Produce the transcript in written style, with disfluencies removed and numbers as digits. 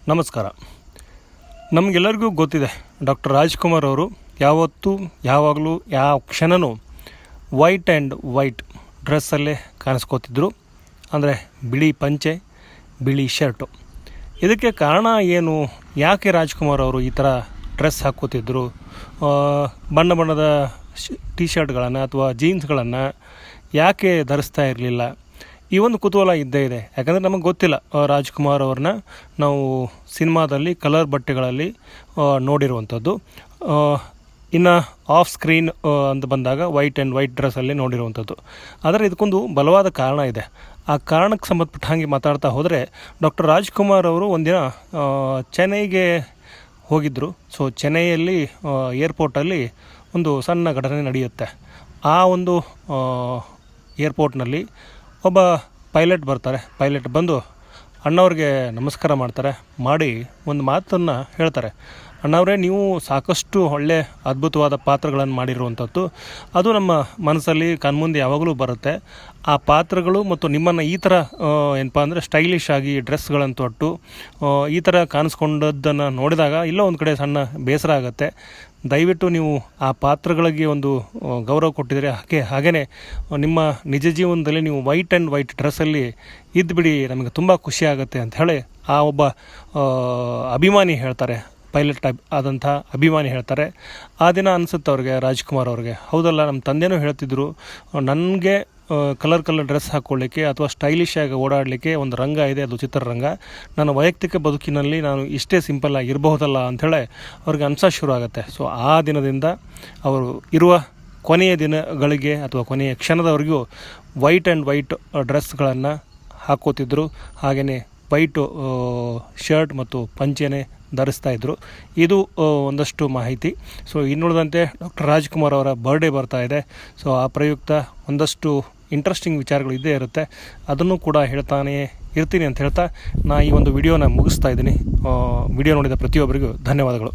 ನಮಸ್ಕಾರ. ನಮಗೆಲ್ಲರಿಗೂ ಗೊತ್ತಿದೆ, ಡಾಕ್ಟರ್ ರಾಜ್ಕುಮಾರ್ ಅವರು ಯಾವತ್ತೂ ಯಾವಾಗಲೂ ಯಾವ ಕ್ಷಣವೂ ವೈಟ್ ಆ್ಯಂಡ್ ವೈಟ್ ಡ್ರೆಸ್ಸಲ್ಲೇ ಕಾಣಿಸ್ಕೋತಿದ್ರು. ಅಂದರೆ ಬಿಳಿ ಪಂಚೆ, ಬಿಳಿ ಶರ್ಟು. ಇದಕ್ಕೆ ಕಾರಣ ಏನು? ಯಾಕೆ ರಾಜ್ಕುಮಾರ್ ಅವರು ಈ ಥರ ಡ್ರೆಸ್ ಹಾಕ್ಕೋತಿದ್ರು? ಬಣ್ಣ ಬಣ್ಣದ ಟಿ ಶರ್ಟ್ಗಳನ್ನು ಅಥವಾ ಜೀನ್ಸ್ಗಳನ್ನು ಯಾಕೆ ಧರಿಸ್ತಾ ಇರಲಿಲ್ಲ? ಈ ಒಂದು ಕುತೂಹಲ ಇದ್ದೇ ಇದೆ. ಯಾಕಂದರೆ ನಮಗೆ ಗೊತ್ತಿಲ್ಲ, ರಾಜ್ಕುಮಾರ್ ಅವ್ರನ್ನ ನಾವು ಸಿನಿಮಾದಲ್ಲಿ ಕಲರ್ ಬಟ್ಟೆಗಳಲ್ಲಿ ನೋಡಿರುವಂಥದ್ದು. ಇನ್ನು ಆಫ್ ಸ್ಕ್ರೀನ್ ಅಂತ ಬಂದಾಗ ವೈಟ್ ಆ್ಯಂಡ್ ವೈಟ್ ಡ್ರೆಸ್ಸಲ್ಲಿ ನೋಡಿರುವಂಥದ್ದು. ಆದರೆ ಇದಕ್ಕೊಂದು ಬಲವಾದ ಕಾರಣ ಇದೆ. ಆ ಕಾರಣಕ್ಕೆ ಸಂಬಂಧಪಟ್ಟ ಹಾಗೆ ಮಾತಾಡ್ತಾ ಹೋದರೆ, ಡಾಕ್ಟರ್ ರಾಜ್ಕುಮಾರ್ ಅವರು ಒಂದಿನ ಚೆನ್ನೈಗೆ ಹೋಗಿದ್ದರು. ಸೊ ಚೆನ್ನೈಯಲ್ಲಿ ಏರ್ಪೋರ್ಟಲ್ಲಿ ಒಂದು ಸಣ್ಣ ಘಟನೆ ನಡೆಯುತ್ತೆ. ಆ ಒಂದು ಏರ್ಪೋರ್ಟ್ನಲ್ಲಿ ಒಬ್ಬ ಪೈಲಟ್ ಬರ್ತಾರೆ. ಪೈಲಟ್ ಬಂದು ಅಣ್ಣವ್ರಿಗೆ ನಮಸ್ಕಾರ ಮಾಡ್ತಾರೆ. ಮಾಡಿ ಒಂದು ಮಾತನ್ನು ಹೇಳ್ತಾರೆ. ಅಣ್ಣವರೇ, ನೀವು ಸಾಕಷ್ಟು ಒಳ್ಳೆ ಅದ್ಭುತವಾದ ಪಾತ್ರಗಳನ್ನು ಮಾಡಿರುವಂಥದ್ದು. ಅದು ನಮ್ಮ ಮನಸ್ಸಲ್ಲಿ ಕಣ್ಮುಂದೆ ಯಾವಾಗಲೂ ಬರುತ್ತೆ. ಆ ಪಾತ್ರಗಳು ಮತ್ತು ನಿಮ್ಮನ್ನು ಈ ಥರ ಏನಪ್ಪ ಅಂದರೆ ಸ್ಟೈಲಿಶ್ ಆಗಿ ಡ್ರೆಸ್ಗಳನ್ನು ತೊಟ್ಟು ಈ ಥರ ಕಾಣಿಸ್ಕೊಂಡದ್ದನ್ನು ನೋಡಿದಾಗ ಎಲ್ಲೋ ಒಂದು ಕಡೆ ಸಣ್ಣ ಬೇಸರ ಆಗುತ್ತೆ. ದಯವಿಟ್ಟು ನೀವು ಆ ಪಾತ್ರಗಳಿಗೆ ಒಂದು ಗೌರವ ಕೊಟ್ಟಿದರೆ ಹಾಗೆಯೇ ನಿಮ್ಮ ನಿಜ ಜೀವನದಲ್ಲಿ ನೀವು ವೈಟ್ ಆ್ಯಂಡ್ ವೈಟ್ ಡ್ರೆಸ್ಸಲ್ಲಿ ಇದ್ದುಬಿಡಿ, ನಮಗೆ ತುಂಬ ಖುಷಿ ಆಗುತ್ತೆ ಅಂತ ಹೇಳಿ ಆ ಒಬ್ಬ ಅಭಿಮಾನಿ ಹೇಳ್ತಾರೆ. ಪೈಲಟ್ ಆದಂಥ ಅಭಿಮಾನಿ ಹೇಳ್ತಾರೆ. ಆ ದಿನ ಅನಿಸುತ್ತೆ ಅವ್ರಿಗೆ, ರಾಜ್ಕುಮಾರ್ ಅವ್ರಿಗೆ, ಹೌದಲ್ಲ, ನಮ್ಮ ತಂದೆನೂ ಹೇಳ್ತಿದ್ರು, ನನಗೆ ಕಲರ್ ಡ್ರೆಸ್ ಹಾಕ್ಕೊಳ್ಳಿಕ್ಕೆ ಅಥವಾ ಸ್ಟೈಲಿಶ್ ಆಗಿ ಓಡಾಡಲಿಕ್ಕೆ ಒಂದು ರಂಗ ಇದೆ, ಅದು ಚಿತ್ರರಂಗ. ನನ್ನ ವೈಯಕ್ತಿಕ ಬದುಕಿನಲ್ಲಿ ನಾನು ಇಷ್ಟೇ ಸಿಂಪಲ್ ಆಗಿರಬಹುದಲ್ಲ ಅಂಥೇಳಿ ಅವ್ರಿಗೆ ಅನ್ಸೋ ಶುರು ಆಗುತ್ತೆ. ಸೊ ಆ ದಿನದಿಂದ ಅವರು ಇರುವ ಕೊನೆಯ ದಿನಗಳಿಗೆ ಅಥವಾ ಕೊನೆಯ ಕ್ಷಣದವರೆಗೂ ವೈಟ್ ಆ್ಯಂಡ್ ವೈಟ್ ಡ್ರೆಸ್ಗಳನ್ನು ಹಾಕ್ಕೋತಿದ್ರು. ಹಾಗೆಯೇ ವೈಟು ಶರ್ಟ್ ಮತ್ತು ಪಂಚೆನೇ ಧರಿಸ್ತಾಯಿದ್ರು. ಇದು ಒಂದಷ್ಟು ಮಾಹಿತಿ. ಸೊ ಇನ್ನುಳಿದಂತೆ ಡಾಕ್ಟರ್ ರಾಜ್ಕುಮಾರ್ ಅವರ ಬರ್ಡೇ ಬರ್ತಾ ಇದೆ. ಸೊ ಆ ಪ್ರಯುಕ್ತ ಒಂದಷ್ಟು ಇಂಟ್ರೆಸ್ಟಿಂಗ್ ವಿಚಾರಗಳು ಇದ್ದೇ ಇರುತ್ತೆ. ಅದನ್ನು ಕೂಡ ಹೇಳ್ತಾನೇ ಇರ್ತೀನಿ ಅಂತ ಹೇಳ್ತಾ ಈ ಒಂದು ವಿಡಿಯೋನ ಮುಗಿಸ್ತಾ ಇದ್ದೀನಿ. ವಿಡಿಯೋ ನೋಡಿದ ಪ್ರತಿಯೊಬ್ಬರಿಗೂ ಧನ್ಯವಾದಗಳು.